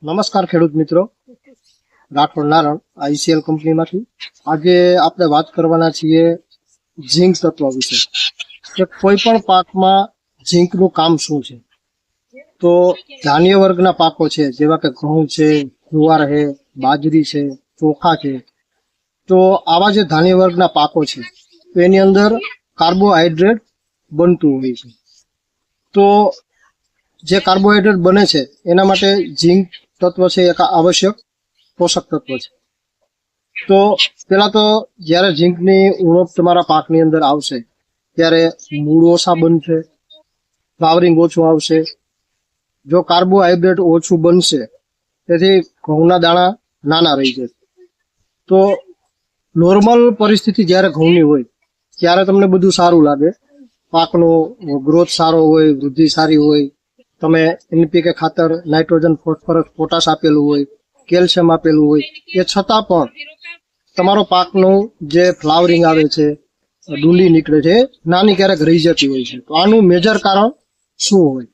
નમસ્કાર ખેડૂત મિત્રો, રાઠોડ નારણ આઈસીએલ કંપનીમાંથી આજે આપણે વાત કરવાના છીએ ઝીંક તત્વ વિશે કે કોઈ પણ પાકમાં ઝીંકનું કામ શું છે. તો ધાન્ય વર્ગના પાકો છે જેવા કે ઘઉં છે, જુવાર છે, બાજરી છે, ચોખા છે. તો આવા જે ધાન્ય વર્ગના પાકો છે તો એની અંદર કાર્બોહાઈડ્રેટ બનતું હોય છે. તો જે કાર્બોહાઈડ્રેટ બને છે એના માટે ઝીંક તત્વ છે એક આવશ્યક પોષક તત્વ છે. તો પેલા તો જ્યારે ઝીંકની ઉણપ તમારા પાકની અંદર આવશે ત્યારે મૂળ ઓછા બનશે, ફ્લાવરિંગ ઓછું આવશે. જો કાર્બોહાઈડ્રેટ ઓછું બનશે તેથી ઘઉંના દાણા નાના રહી જશે. તો નોર્મલ પરિસ્થિતિ જ્યારે ઘઉંની હોય ત્યારે તમને બધું સારું લાગે, પાકનો ગ્રોથ સારો હોય, વૃદ્ધિ સારી હોય, તમે એનપીકે ખાતર, નાઇટ્રોજન, ફોસ્ફરસ, પોટાશ આપેલું હોય, કેલ્શિયમ આપેલું હોય, એ છતાં પણ તમારો પાકનું જે ફ્લાવરિંગ આવે છે, ડુંડી નીકળે છે, નાની ક્યારેક રહી જતી હોય છે. તો આનું મેજર કારણ શું હોય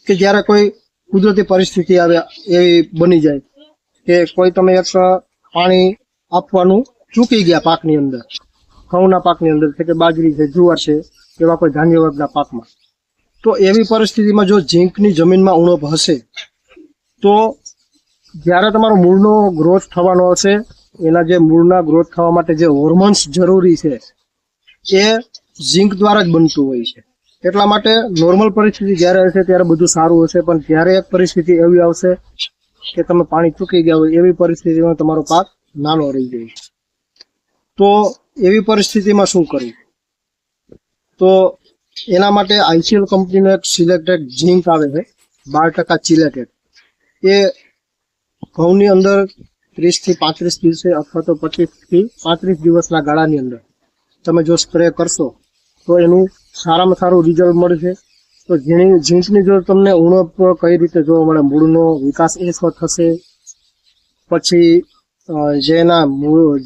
કે જ્યારે કોઈ કુદરતી પરિસ્થિતિ આવે એવી બની જાય કે કોઈ તમે એક પાણી આપવાનું ચૂકી ગયા પાકની અંદર, ઘઉંના પાકની અંદર છે કે બાજરી છે, જુવાર છે, એવા કોઈ ધાન્ય વર્ગના પાકમાં, તો એવી પરિસ્થિતિમાં જો ઝીંકની જમીનમાં ઉણપ હશે તો જ્યારે તમારો મૂળનો ગ્રોથ થવાનો હશે, એના જે મૂળના ગ્રોથ થવા માટે જે હોર્મોન્સ જરૂરી છે એ ઝીંક દ્વારા જ બનતું હોય છે. એટલા માટે નોર્મલ પરિસ્થિતિ જ્યારે હશે ત્યારે બધું સારું હશે, પણ જ્યારે એક પરિસ્થિતિ એવી આવશે કે તમે પાણી ચૂકી ગયા હોય, એવી પરિસ્થિતિમાં તમારો પાક નાનો રહી જાય. તો એવી પરિસ્થિતિમાં શું કરવું? તો એના માટે આઈસીએલ કંપનીનો એક સિલેક્ટેડ ઝીંક આવે છે 12% ચિલેટેડ. એ ઘઉંની અંદર 30 થી 35 દિવસે અથવા તો 25 થી 35 દિવસના ગાળાની અંદર તમે જો સ્પ્રે કરશો તો એનું સારામાં સારું રિઝલ્ટ મળશે. તો ઝીંકની જો તમને ઉણપ કઈ રીતે જોવા મળે, મૂળનો વિકાસ ઓછો થશે, પછી જેના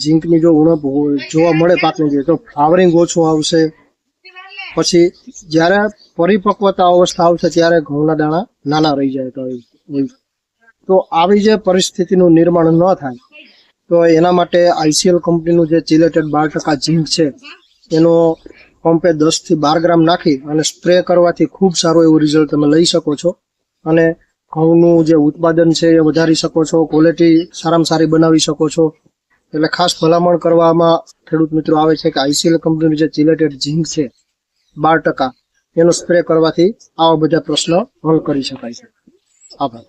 ઝીંકની જો ઉણપ જોવા મળે પાકની તો ફ્લાવરિંગ ઓછું આવશે. પછી જ્યારે પરિપક્વતા અવસ્થા આવશે ત્યારે ઘઉંના દાણા નાના રહી જાય. તો આવી જે પરિસ્થિતિનું નિર્માણ ન થાય તો એના માટે આઈસીએલ કંપનીનું જે ચિલેટેડ 12% ઝીંક છે એનો પંપે 10 થી 12 ગ્રામ નાખી અને સ્પ્રે કરવાથી ખૂબ સારું એવું રિઝલ્ટ તમે લઈ શકો છો અને ઘઉંનું જે ઉત્પાદન છે એ વધારી શકો છો, ક્વોલિટી સારામાં સારી બનાવી શકો છો. એટલે ખાસ ભલામણ કરવામાં ખેડૂત મિત્રો આવે છે કે આઈસીએલ કંપનીનું જે ચિલેટેડ ઝીંક છે 12% એનો સ્પ્રે કરવાથી આવા બધા પ્રશ્નો હલ કરી શકાય છે. આભાર.